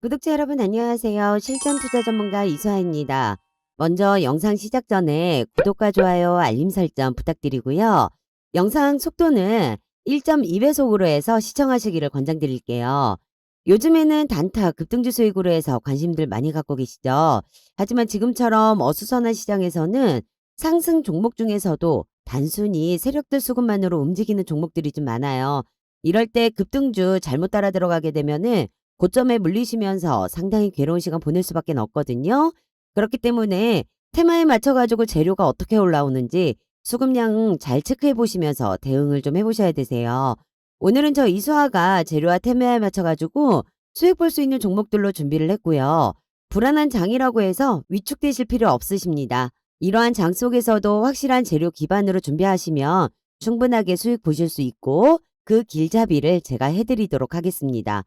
구독자 여러분 안녕하세요. 실전 투자 전문가 이수아입니다. 먼저 영상 시작 전에 구독과 좋아요, 알림 설정 부탁드리고요. 영상 속도는 1.2배속으로 해서 시청하시기를 권장드릴게요. 요즘에는 단타 급등주 수익으로 해서 관심들 많이 갖고 계시죠. 하지만 지금처럼 어수선한 시장에서는 상승 종목 중에서도 단순히 세력들 수급만으로 움직이는 종목들이 좀 많아요. 이럴 때 급등주 잘못 따라 들어가게 되면은 고점에 물리시면서 상당히 괴로운 시간 보낼 수밖에 없거든요. 그렇기 때문에 테마에 맞춰가지고 재료가 어떻게 올라오는지 수급량 잘 체크해 보시면서 대응을 좀 해보셔야 되세요. 오늘은 저 이수아가 재료와 테마에 맞춰가지고 수익 볼 수 있는 종목들로 준비를 했고요. 불안한 장이라고 해서 위축되실 필요 없으십니다. 이러한 장 속에서도 확실한 재료 기반으로 준비하시면 충분하게 수익 보실 수 있고 그 길잡이를 제가 해드리도록 하겠습니다.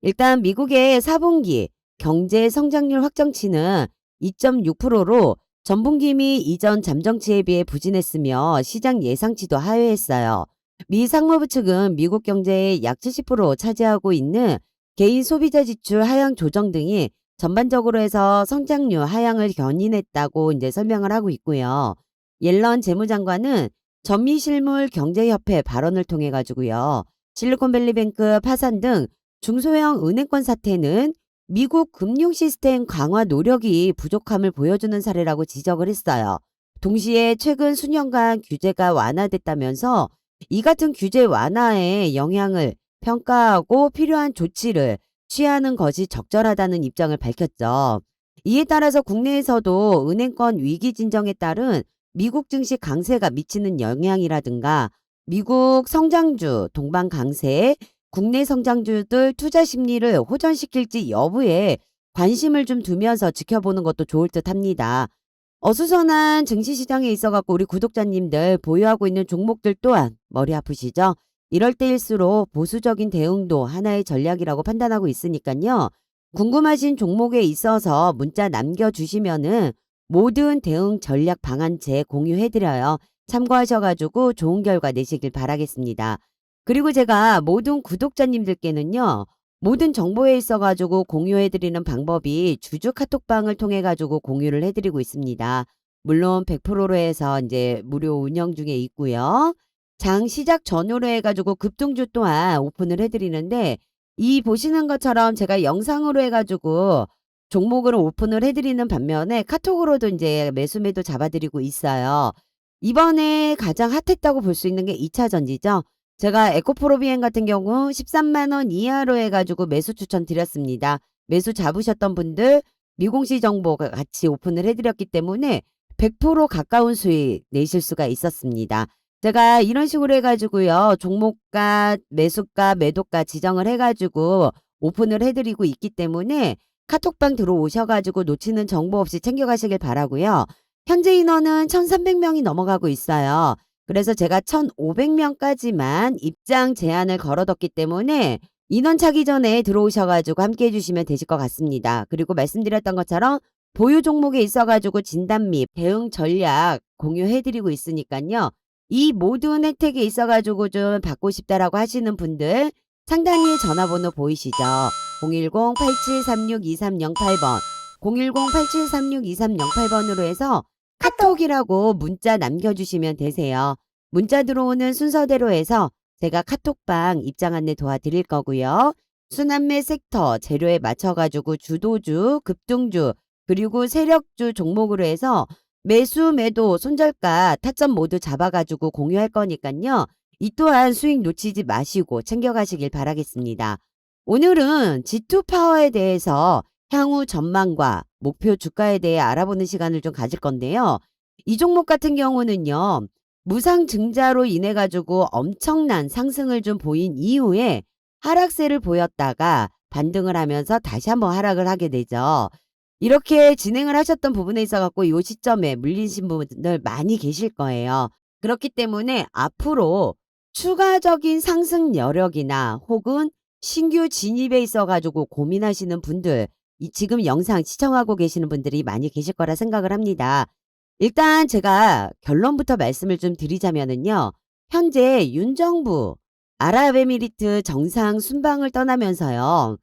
일단 미국의 4분기 경제 성장률 확정치는 2.6%로 전분기 미 이전 잠정치에 비해 부진했으며 시장 예상치도 하회했어요. 미 상무부 측은 미국 경제의 약 70% 차지하고 있는 개인 소비자 지출 하향 조정 등이 전반적으로 해서 성장률 하향을 견인했다고 이제 설명을 하고 있고요. 옐런 재무장관은 전미실물 경제협회 발언을 통해 가지고요. 실리콘밸리뱅크 파산 등 중소형 은행권 사태는 미국 금융 시스템 강화 노력이 부족함을 보여주는 사례라고 지적을 했어요. 동시에 최근 수년간 규제가 완화됐다면서 이 같은 규제 완화의 영향을 평가하고 필요한 조치를 취하는 것이 적절하다는 입장을 밝혔죠. 이에 따라서 국내에서도 은행권 위기 진정에 따른 미국 증시 강세가 미치는 영향이라든가 미국 성장주 동반 강세, 국내 성장주들 투자 심리를 호전시킬지 여부에 관심을 좀 두면서 지켜보는 것도 좋을 듯 합니다. 어수선한 증시시장에 있어갖고 우리 구독자님들 보유하고 있는 종목들 또한 머리 아프시죠? 이럴 때일수록 보수적인 대응도 하나의 전략이라고 판단하고 있으니까요. 궁금하신 종목에 있어서 문자 남겨주시면은 모든 대응 전략 방안제 공유해드려요. 참고하셔가지고 좋은 결과 내시길 바라겠습니다. 그리고 제가 모든 구독자님들께는요. 모든 정보에 있어가지고 공유해드리는 방법이 주주 카톡방을 통해가지고 공유를 해드리고 있습니다. 물론 100%로 해서 이제 무료 운영 중에 있고요. 장 시작 전후로 해가지고 급등주 또한 오픈을 해드리는데 이 보시는 것처럼 제가 영상으로 해가지고 종목을 오픈을 해드리는 반면에 카톡으로도 이제 매수매도 잡아드리고 있어요. 이번에 가장 핫했다고 볼 수 있는 게 2차 전지죠. 제가 에코프로비엔 같은 경우 13만 원 이하로 해가지고 매수 추천 드렸습니다. 매수 잡으셨던 분들 미공시 정보 같이 오픈을 해드렸기 때문에 100% 가까운 수익 내실 수가 있었습니다. 제가 이런 식으로 해가지고요. 종목가, 매수가, 매도가 지정을 해가지고 오픈을 해드리고 있기 때문에 카톡방 들어오셔가지고 놓치는 정보 없이 챙겨가시길 바라고요. 현재 인원은 1,300명이 넘어가고 있어요. 그래서 제가 1,500명까지만 입장 제한을 걸어뒀기 때문에 인원 차기 전에 들어오셔가지고 함께 해주시면 되실 것 같습니다. 그리고 말씀드렸던 것처럼 보유 종목에 있어가지고 진단 및 대응 전략 공유해드리고 있으니까요. 이 모든 혜택에 있어가지고 좀 받고 싶다라고 하시는 분들 상단위에 전화번호 보이시죠? 010-8736-2308번 010-8736-2308번으로 해서 카톡이라고 문자 남겨주시면 되세요. 문자 들어오는 순서대로 해서 제가 카톡방 입장 안내 도와드릴 거고요. 순환매 섹터 재료에 맞춰가지고 주도주, 급등주, 그리고 세력주 종목으로 해서 매수, 매도, 손절가, 타점 모두 잡아가지고 공유할 거니까요. 이 또한 수익 놓치지 마시고 챙겨가시길 바라겠습니다. 오늘은 G2파워에 대해서 향후 전망과 목표 주가에 대해 알아보는 시간을 좀 가질 건데요. 이 종목 같은 경우는요. 무상 증자로 인해 가지고 엄청난 상승을 좀 보인 이후에 하락세를 보였다가 반등을 하면서 다시 한번 하락을 하게 되죠. 이렇게 진행을 하셨던 부분에 있어 갖고 이 시점에 물리신 분들 많이 계실 거예요. 그렇기 때문에 앞으로 추가적인 상승 여력이나 혹은 신규 진입에 있어 가지고 고민하시는 분들 지금 영상 시청하고 계시는 분들이 많이 계실 거라 생각을 합니다. 일단 제가 결론부터 말씀을 좀 드리자면은요. 현재 윤 정부 아랍에미리트 정상 순방을 떠나면서요.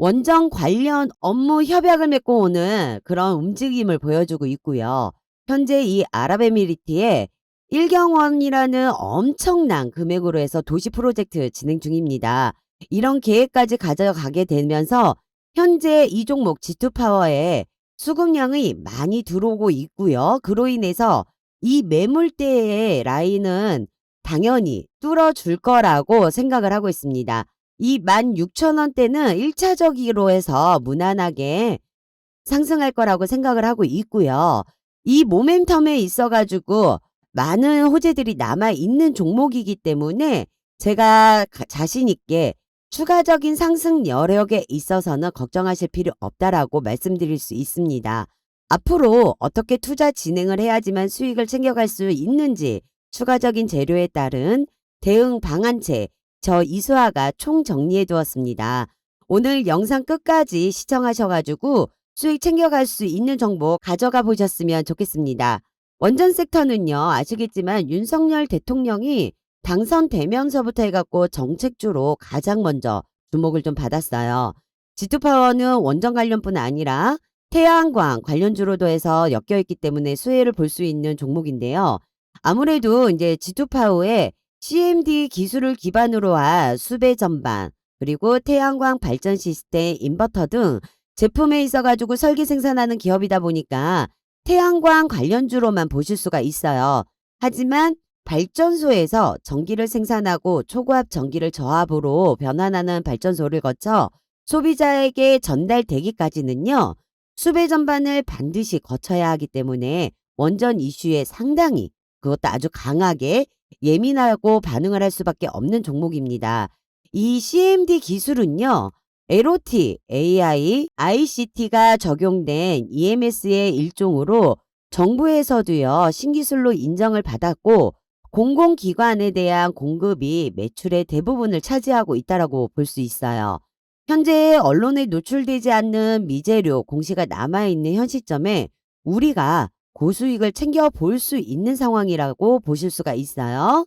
원전 관련 업무 협약을 맺고 오는 그런 움직임을 보여주고 있고요. 현재 이 아랍에미리트에 1경원이라는 엄청난 금액으로 해서 도시 프로젝트 진행 중입니다. 이런 계획까지 가져가게 되면서 현재 이 종목 G2 파워에 수급량이 많이 들어오고 있고요. 그로 인해서 이 매물대의 라인은 당연히 뚫어줄 거라고 생각을 하고 있습니다. 이 16,000원대는 1차적으로 해서 무난하게 상승할 거라고 생각을 하고 있고요. 이 모멘텀에 있어 가지고 많은 호재들이 남아 있는 종목이기 때문에 제가 자신 있게 추가적인 상승 여력에 있어서는 걱정하실 필요 없다라고 말씀드릴 수 있습니다. 앞으로 어떻게 투자 진행을 해야지만 수익을 챙겨갈 수 있는지 추가적인 재료에 따른 대응 방안책 저 이수아가 총 정리해 두었습니다. 오늘 영상 끝까지 시청하셔가지고 수익 챙겨갈 수 있는 정보 가져가 보셨으면 좋겠습니다. 원전 섹터는요, 아시겠지만 윤석열 대통령이 당선되면서부터 해갖고 정책주로 가장 먼저 주목을 좀 받았어요. G2파워는 원전 관련뿐 아니라 태양광 관련주로도 해서 엮여있기 때문에 수혜를 볼 수 있는 종목인데요. 아무래도 이제 G2파워의 CMD 기술을 기반으로 한 수배 전반, 그리고 태양광 발전 시스템, 인버터 등 제품에 있어가지고 설계 생산하는 기업이다 보니까 태양광 관련주로만 보실 수가 있어요. 하지만 발전소에서 전기를 생산하고 초고압 전기를 저압으로 변환하는 발전소를 거쳐 소비자에게 전달되기까지는요. 수배 전반을 반드시 거쳐야 하기 때문에 원전 이슈에 상당히 그것도 아주 강하게 예민하고 반응을 할 수밖에 없는 종목입니다. 이 CMD 기술은요. LOT, AI, ICT가 적용된 EMS의 일종으로 정부에서도요. 신기술로 인정을 받았고 공공기관에 대한 공급이 매출의 대부분을 차지하고 있다고 볼 수 있어요. 현재 언론에 노출되지 않는 미재료 공시가 남아있는 현 시점에 우리가 고수익을 챙겨볼 수 있는 상황이라고 보실 수가 있어요.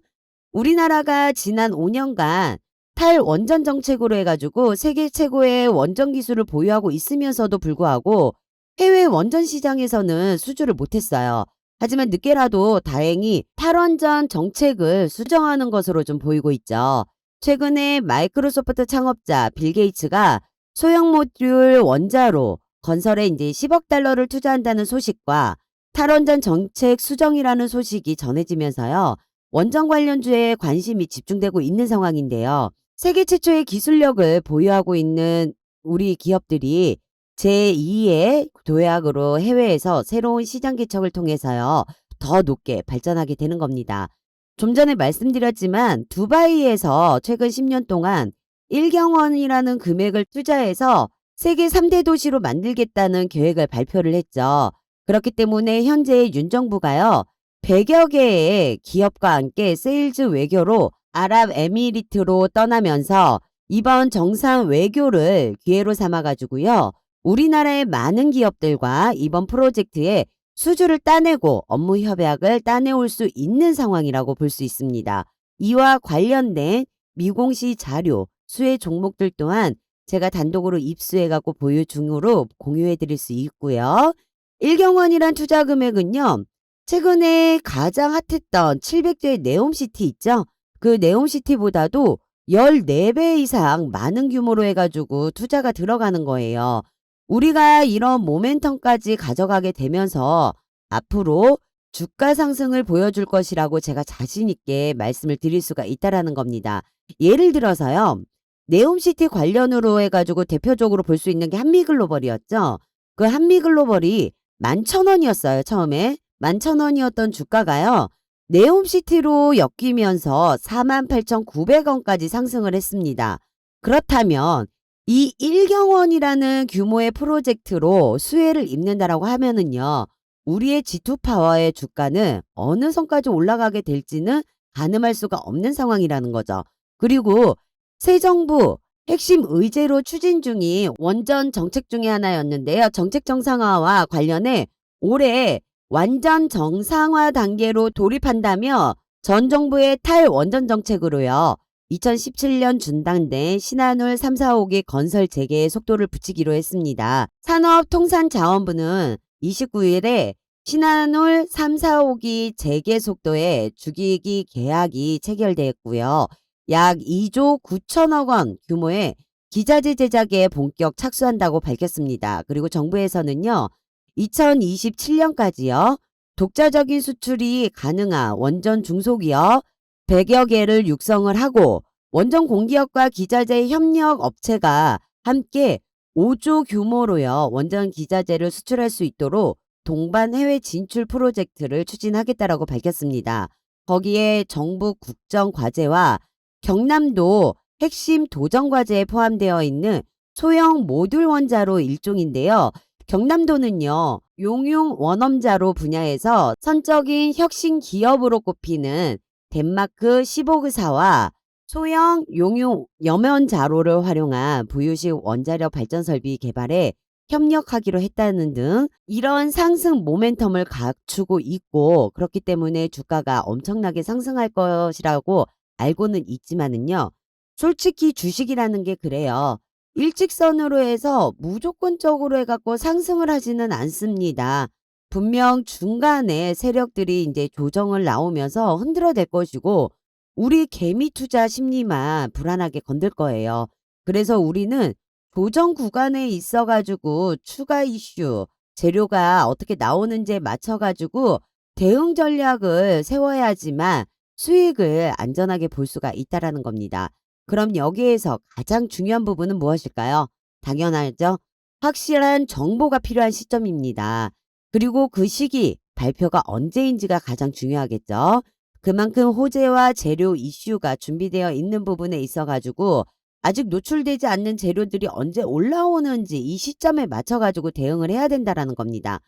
우리나라가 지난 5년간 탈원전 정책으로 해가지고 세계 최고의 원전 기술을 보유하고 있으면서도 불구하고 해외 원전 시장에서는 수주를 못했어요. 하지만 늦게라도 다행히 탈원전 정책을 수정하는 것으로 좀 보이고 있죠. 최근에 마이크로소프트 창업자 빌 게이츠가 소형 모듈 원자로 건설에 이제 10억 달러를 투자한다는 소식과 탈원전 정책 수정이라는 소식이 전해지면서요. 원전 관련주에 관심이 집중되고 있는 상황인데요. 세계 최초의 기술력을 보유하고 있는 우리 기업들이 제2의 도약으로 해외에서 새로운 시장 개척을 통해서요. 더 높게 발전하게 되는 겁니다. 좀 전에 말씀드렸지만 두바이에서 최근 10년 동안 1경원이라는 금액을 투자해서 세계 3대 도시로 만들겠다는 계획을 발표를 했죠. 그렇기 때문에 현재 윤 정부가요. 100여 개의 기업과 함께 세일즈 외교로 아랍에미리트로 떠나면서 이번 정상 외교를 기회로 삼아가지고요. 우리나라의 많은 기업들과 이번 프로젝트에 수주를 따내고 업무 협약을 따내올 수 있는 상황이라고 볼 수 있습니다. 이와 관련된 미공시 자료, 수혜 종목들 또한 제가 단독으로 입수해갖고 보유 중으로 공유해드릴 수 있고요. 1경원이란 투자 금액은요. 최근에 가장 핫했던 700조의 네옴시티 있죠? 그 네옴시티보다도 14배 이상 많은 규모로 해가지고 투자가 들어가는 거예요. 우리가 이런 모멘텀까지 가져가게 되면서 앞으로 주가 상승을 보여줄 것이라고 제가 자신 있게 말씀을 드릴 수가 있다라는 겁니다. 예를 들어서요. 네옴시티 관련으로 해가지고 대표적으로 볼 수 있는 게 한미글로벌이었죠. 그 한미글로벌이 11,000원이었어요. 처음에. 11,000원이었던 주가가요. 네옴시티로 엮이면서 48,900원까지 상승을 했습니다. 그렇다면 이 1경원이라는 규모의 프로젝트로 수혜를 입는다라고 하면은요. 우리의 G2파워의 주가는 어느 선까지 올라가게 될지는 가늠할 수가 없는 상황이라는 거죠. 그리고 새 정부 핵심 의제로 추진 중인 원전 정책 중에 하나였는데요. 정책 정상화와 관련해 올해 완전 정상화 단계로 돌입한다며 전 정부의 탈원전 정책으로요. 2017년 준당된 신한울 3, 4호기 건설 재개의 속도를 붙이기로 했습니다. 산업통상자원부는 29일에 신한울 3, 4호기 재개 속도에 주기기 계약이 체결되었고요. 약 2조 9천억 원 규모의 기자재 제작에 본격 착수한다고 밝혔습니다. 그리고 정부에서는요. 2027년까지요. 독자적인 수출이 가능한 원전 중소기업 100여 개를 육성을 하고 원전 공기업과 기자재 협력 업체가 함께 5조 규모로요. 원전 기자재를 수출할 수 있도록 동반 해외 진출 프로젝트를 추진하겠다라고 밝혔습니다. 거기에 정부 국정 과제와 경남도 핵심 도전 과제에 포함되어 있는 소형 모듈 원자로 일종인데요. 경남도는요. 용융 원험자로 분야에서 선적인 혁신 기업으로 꼽히는 덴마크 시보그사와 소형 용융 염원자로를 활용한 부유식 원자력 발전 설비 개발에 협력하기로 했다는 등 이런 상승 모멘텀을 갖추고 있고 그렇기 때문에 주가가 엄청나게 상승할 것이라고 알고는 있지만은요. 솔직히 주식이라는 게 그래요. 일직선으로 해서 무조건적으로 해갖고 상승을 하지는 않습니다. 분명 중간에 세력들이 이제 조정을 나오면서 흔들어댈 것이고 우리 개미 투자 심리만 불안하게 건들 거예요. 그래서 우리는 조정 구간에 있어가지고 추가 이슈, 재료가 어떻게 나오는지에 맞춰가지고 대응 전략을 세워야지만 수익을 안전하게 볼 수가 있다라는 겁니다. 그럼 여기에서 가장 중요한 부분은 무엇일까요? 당연하죠. 확실한 정보가 필요한 시점입니다. 그리고 그 시기, 발표가 언제인지가 가장 중요하겠죠. 그만큼 호재와 재료 이슈가 준비되어 있는 부분에 있어가지고 아직 노출되지 않는 재료들이 언제 올라오는지 이 시점에 맞춰가지고 대응을 해야 된다라는 겁니다.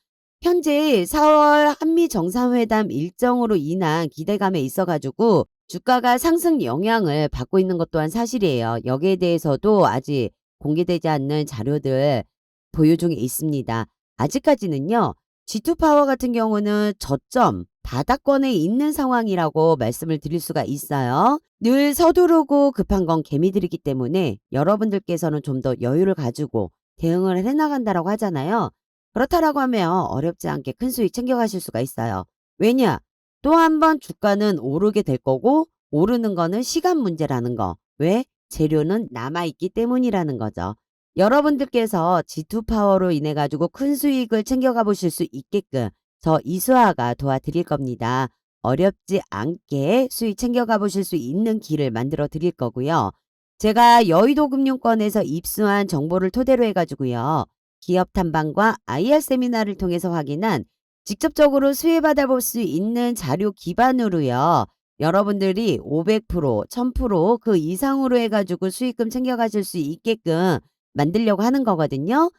현재 4월 한미 정상회담 일정으로 인한 기대감에 있어가지고 주가가 상승 영향을 받고 있는 것 또한 사실이에요. 여기에 대해서도 아직 공개되지 않는 자료들 보유 중에 있습니다. 아직까지는요. G2파워 같은 경우는 저점 바닥권에 있는 상황이라고 말씀을 드릴 수가 있어요. 늘 서두르고 급한 건 개미들이기 때문에 여러분들께서는 좀 더 여유를 가지고 대응을 해나간다라고 하잖아요. 그렇다라고 하면 어렵지 않게 큰 수익 챙겨가실 수가 있어요. 왜냐? 또 한 번 주가는 오르게 될 거고 오르는 거는 시간 문제라는 거. 왜? 재료는 남아있기 때문이라는 거죠. 여러분들께서 G2파워로 인해 가지고 큰 수익을 챙겨가 보실 수 있게끔 저 이수아가 도와드릴 겁니다. 어렵지 않게 수익 챙겨가 보실 수 있는 길을 만들어 드릴 거고요. 제가 여의도 금융권에서 입수한 정보를 토대로 해가지고요. 기업 탐방과 IR 세미나를 통해서 확인한 직접적으로 수혜받아 볼 수 있는 자료 기반으로요. 여러분들이 500%, 1000%그 이상으로 해가지고 수익금 챙겨가실 수 있게끔 만들려고 하는 거거든요.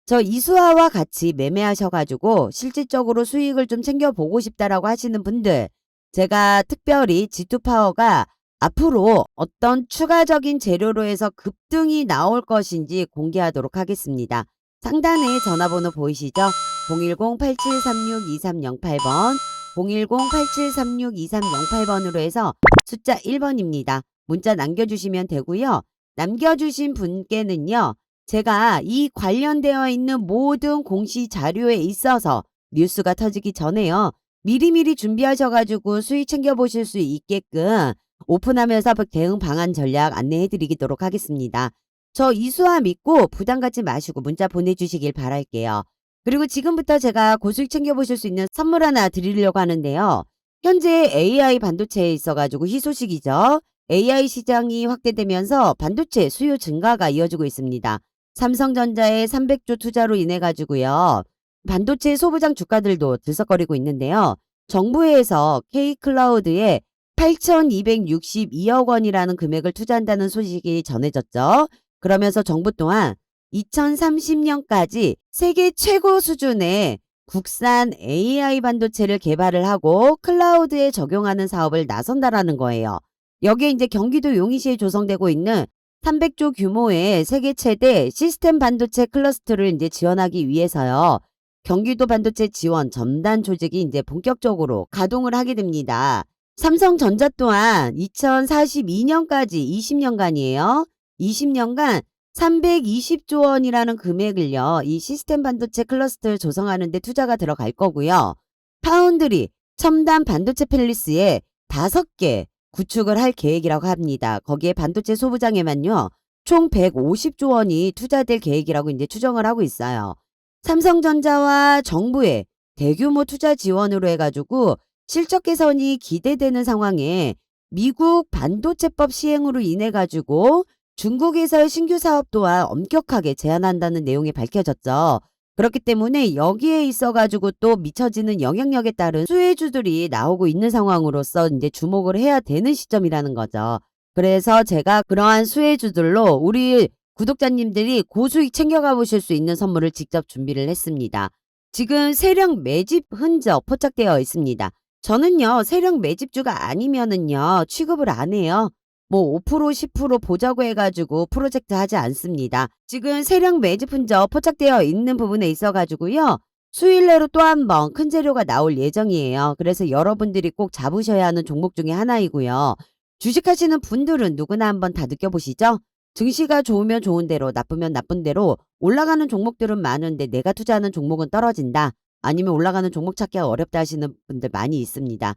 저 이수아와 같이 매매하셔가지고 실질적으로 수익을 좀 챙겨보고 싶다라고 하시는 분들 제가 특별히 G2파워가 앞으로 어떤 추가적인 재료로 해서 급등이 나올 것인지 공개하도록 하겠습니다. 상단에 전화번호 보이시죠? 010-8736-2308번 010-8736-2308번으로 해서 숫자 1번입니다. 문자 남겨주시면 되고요. 남겨주신 분께는요. 제가 이 관련되어 있는 모든 공시 자료에 있어서 뉴스가 터지기 전에요. 미리미리 준비하셔가지고 수익 챙겨보실 수 있게끔 오픈하면서 대응 방안 전략 안내해드리도록 하겠습니다. 저 이수아 믿고 부담 갖지 마시고 문자 보내주시길 바랄게요. 그리고 지금부터 제가 고수익 챙겨보실 수 있는 선물 하나 드리려고 하는데요. 현재 AI 반도체에 있어가지고 희소식이죠. AI 시장이 확대되면서 반도체 수요 증가가 이어지고 있습니다. 삼성전자의 300조 투자로 인해 가지고요. 반도체 소부장 주가들도 들썩거리고 있는데요. 정부에서 K클라우드에 8,262억 원이라는 금액을 투자한다는 소식이 전해졌죠. 그러면서 정부 또한 2030년까지 세계 최고 수준의 국산 AI 반도체를 개발을 하고 클라우드에 적용하는 사업을 나선다라는 거예요. 여기에 이제 경기도 용인시에 조성되고 있는 300조 규모의 세계 최대 시스템 반도체 클러스터를 이제 지원하기 위해서요. 경기도 반도체 지원 전담 조직이 이제 본격적으로 가동을 하게 됩니다. 삼성전자 또한 2042년까지 20년간이에요. 20년간 320조 원이라는 금액을요. 이 시스템 반도체 클러스터를 조성하는 데 투자가 들어갈 거고요. 파운드리 첨단 반도체 팰리스에 5개 구축을 할 계획이라고 합니다. 거기에 반도체 소부장에만요. 총 150조 원이 투자될 계획이라고 이제 추정을 하고 있어요. 삼성전자와 정부의 대규모 투자 지원으로 해가지고 실적 개선이 기대되는 상황에 미국 반도체법 시행으로 인해 가지고 중국에서의 신규 사업 또한 엄격하게 제한한다는 내용이 밝혀졌죠. 그렇기 때문에 여기에 있어 가지고 또 미쳐지는 영향력에 따른 수혜주들이 나오고 있는 상황으로서 이제 주목을 해야 되는 시점이라는 거죠. 그래서 제가 그러한 수혜주들로 우리 구독자님들이 고수익 챙겨가 보실 수 있는 선물을 직접 준비를 했습니다. 지금 세력 매집 흔적 포착되어 있습니다. 저는요, 세력 매집주가 아니면은요, 취급을 안 해요. 뭐 5%, 10% 보자고 해가지고 프로젝트 하지 않습니다. 지금 세력 매집 흔적 포착되어 있는 부분에 있어가지고요, 수일 내로 또 한 번 큰 재료가 나올 예정이에요. 그래서 여러분들이 꼭 잡으셔야 하는 종목 중에 하나이고요. 주식하시는 분들은 누구나 한번 다 느껴보시죠? 증시가 좋으면 좋은 대로, 나쁘면 나쁜 대로 올라가는 종목들은 많은데 내가 투자하는 종목은 떨어진다. 아니면 올라가는 종목 찾기가 어렵다 하시는 분들 많이 있습니다.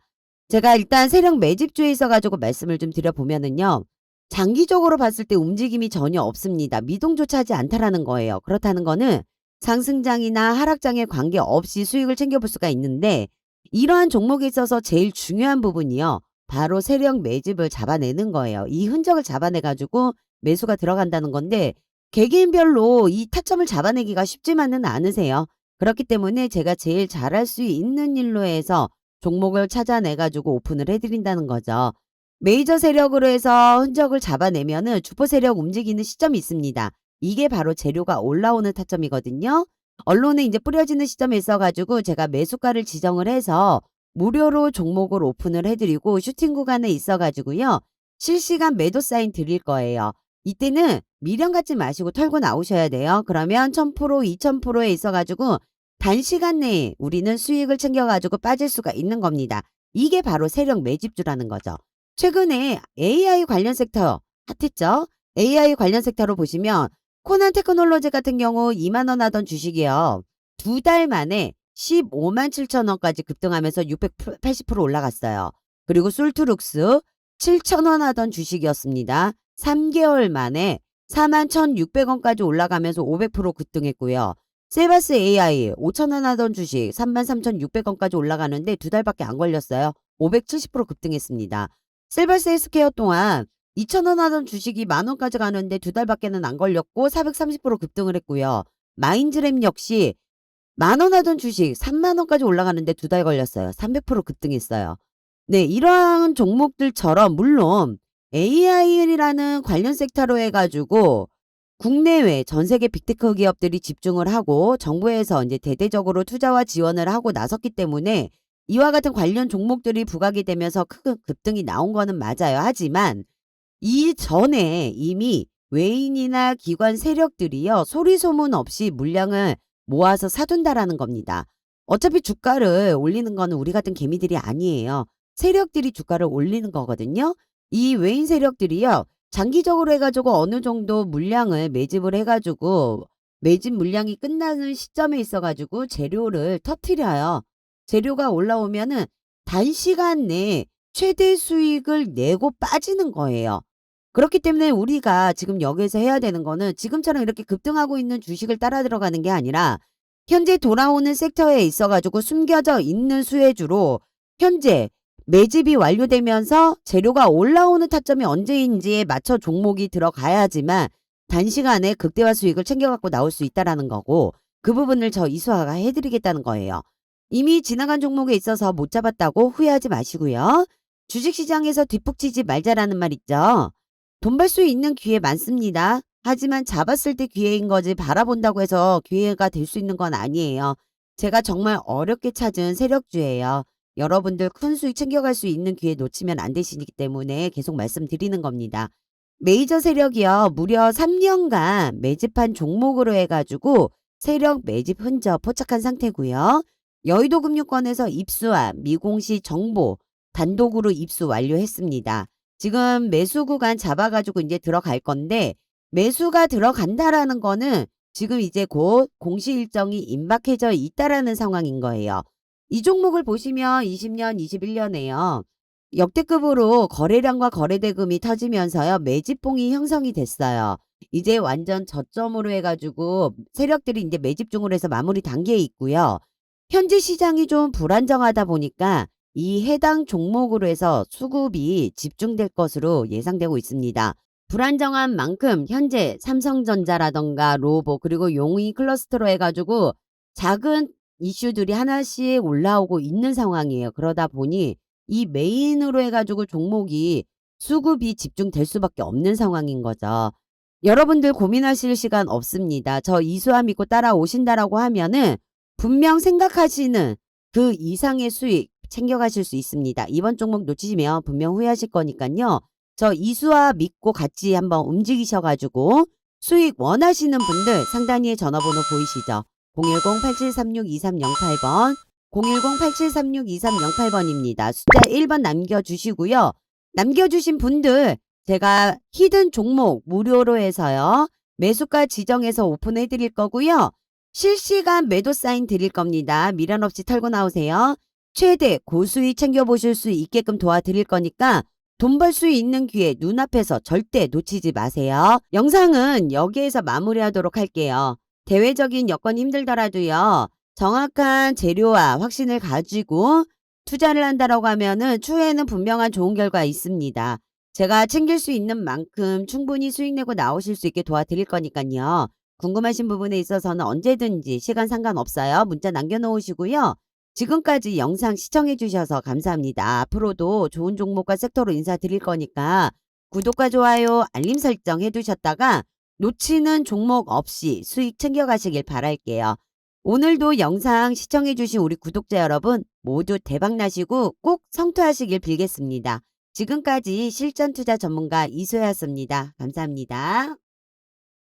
제가 일단 세력 매집주에 있어가지고 말씀을 좀 드려보면은요. 장기적으로 봤을 때 움직임이 전혀 없습니다. 미동조차 하지 않다라는 거예요. 그렇다는 거는 상승장이나 하락장에 관계없이 수익을 챙겨볼 수가 있는데 이러한 종목에 있어서 제일 중요한 부분이요. 바로 세력 매집을 잡아내는 거예요. 이 흔적을 잡아내가지고 매수가 들어간다는 건데 개개인별로 이 타점을 잡아내기가 쉽지만은 않으세요. 그렇기 때문에 제가 제일 잘할 수 있는 일로 해서 종목을 찾아내가지고 오픈을 해드린다는 거죠. 메이저 세력으로 해서 흔적을 잡아내면은 주포 세력 움직이는 시점이 있습니다. 이게 바로 재료가 올라오는 타점이거든요. 언론에 이제 뿌려지는 시점에 있어가지고 제가 매수가를 지정을 해서 무료로 종목을 오픈을 해드리고 슈팅 구간에 있어가지고요. 실시간 매도 사인 드릴 거예요. 이때는 미련 갖지 마시고 털고 나오셔야 돼요. 그러면 1000%, 2000%에 있어가지고 단시간 내에 우리는 수익을 챙겨가지고 빠질 수가 있는 겁니다. 이게 바로 세력 매집주라는 거죠. 최근에 AI 관련 섹터 핫했죠? AI 관련 섹터로 보시면 코난 테크놀로지 같은 경우 2만 원 하던 주식이요. 2달 만에 15만 7천 원까지 급등하면서 680% 올라갔어요. 그리고 솔트룩스 7천 원 하던 주식이었습니다. 3개월 만에 4만 1,600원까지 올라가면서 500% 급등했고요. 세바스 AI 5천 원 하던 주식 33,600원까지 올라가는데 2달밖에 안 걸렸어요. 570% 급등했습니다. 셀바스 헬스케어 또한 2,000원 하던 주식이 만원까지 가는데 2달밖에는 안 걸렸고 430% 급등을 했고요. 마인즈램 역시 만원 하던 주식 3만원까지 올라가는데 2달 걸렸어요. 300% 급등했어요. 네, 이러한 종목들처럼 물론 AI라는 관련 섹터로 해가지고 국내외 전 세계 빅테크 기업들이 집중을 하고 정부에서 이제 대대적으로 투자와 지원을 하고 나섰기 때문에 이와 같은 관련 종목들이 부각이 되면서 큰 급등이 나온 거는 맞아요. 하지만 이전에 이미 외인이나 기관 세력들이요. 소리소문 없이 물량을 모아서 사둔다라는 겁니다. 어차피 주가를 올리는 거는 우리 같은 개미들이 아니에요. 세력들이 주가를 올리는 거거든요. 이 외인 세력들이요. 장기적으로 해가지고 어느 정도 물량을 매집을 해가지고 매집 물량이 끝나는 시점에 있어가지고 재료를 터트려요. 재료가 올라오면은 단시간 내에 최대 수익을 내고 빠지는 거예요. 그렇기 때문에 우리가 지금 여기에서 해야 되는 거는 지금처럼 이렇게 급등하고 있는 주식을 따라 들어가는 게 아니라 현재 돌아오는 섹터에 있어가지고 숨겨져 있는 수혜주로 현재 매집이 완료되면서 재료가 올라오는 타점이 언제인지에 맞춰 종목이 들어가야지만 단시간에 극대화 수익을 챙겨갖고 나올 수 있다라는 거고 그 부분을 저 이수아가 해드리겠다는 거예요. 이미 지나간 종목에 있어서 못 잡았다고 후회하지 마시고요. 주식시장에서 뒷북치지 말자라는 말 있죠. 돈 벌 수 있는 기회 많습니다. 하지만 잡았을 때 기회인 거지 바라본다고 해서 기회가 될 수 있는 건 아니에요. 제가 정말 어렵게 찾은 세력주예요. 여러분들 큰 수익 챙겨갈 수 있는 기회 놓치면 안 되시기 때문에 계속 말씀드리는 겁니다. 메이저 세력이요. 무려 3년간 매집한 종목으로 해가지고 세력 매집 흔적 포착한 상태고요. 여의도 금융권에서 입수한 미공시 정보 단독으로 입수 완료했습니다. 지금 매수 구간 잡아가지고 이제 들어갈 건데 매수가 들어간다라는 거는 지금 이제 곧 공시 일정이 임박해져 있다라는 상황인 거예요. 이 종목을 보시면 20년, 21년에요. 역대급으로 거래량과 거래대금이 터지면서요. 매집봉이 형성이 됐어요. 이제 완전 저점으로 해가지고 세력들이 이제 매집 중으로 해서 마무리 단계에 있고요. 현재 시장이 좀 불안정하다 보니까 이 해당 종목으로 해서 수급이 집중될 것으로 예상되고 있습니다. 불안정한 만큼 현재 삼성전자라던가 로보 그리고 용의 클러스터로 해가지고 작은 이슈들이 하나씩 올라오고 있는 상황이에요. 그러다 보니 이 메인으로 해가지고 종목이 수급이 집중될 수밖에 없는 상황인 거죠. 여러분들 고민하실 시간 없습니다. 저 이수아 믿고 따라오신다라고 하면은 분명 생각하시는 그 이상의 수익 챙겨가실 수 있습니다. 이번 종목 놓치시면 분명 후회하실 거니까요. 저 이수아 믿고 같이 한번 움직이셔가지고 수익 원하시는 분들 상단위에 전화번호 보이시죠? 010-8736-2308번 010-8736-2308번입니다. 숫자 1번 남겨주시고요. 남겨주신 분들 제가 히든 종목 무료로 해서요. 매수가 지정해서 오픈해 드릴 거고요. 실시간 매도 사인 드릴 겁니다. 미련 없이 털고 나오세요. 최대 고수익 챙겨보실 수 있게끔 도와드릴 거니까 돈 벌 수 있는 기회 눈앞에서 절대 놓치지 마세요. 영상은 여기에서 마무리하도록 할게요. 대외적인 여건이 힘들더라도요. 정확한 재료와 확신을 가지고 투자를 한다라고 하면은 추후에는 분명한 좋은 결과 있습니다. 제가 챙길 수 있는 만큼 충분히 수익 내고 나오실 수 있게 도와드릴 거니까요. 궁금하신 부분에 있어서는 언제든지 시간 상관없어요. 문자 남겨놓으시고요. 지금까지 영상 시청해 주셔서 감사합니다. 앞으로도 좋은 종목과 섹터로 인사드릴 거니까 구독과 좋아요, 알림 설정 해두셨다가 놓치는 종목 없이 수익 챙겨가시길 바랄게요. 오늘도 영상 시청해 주신 우리 구독자 여러분 모두 대박 나시고 꼭 성투하시길 빌겠습니다. 지금까지 실전 투자 전문가 이소였습니다. 감사합니다.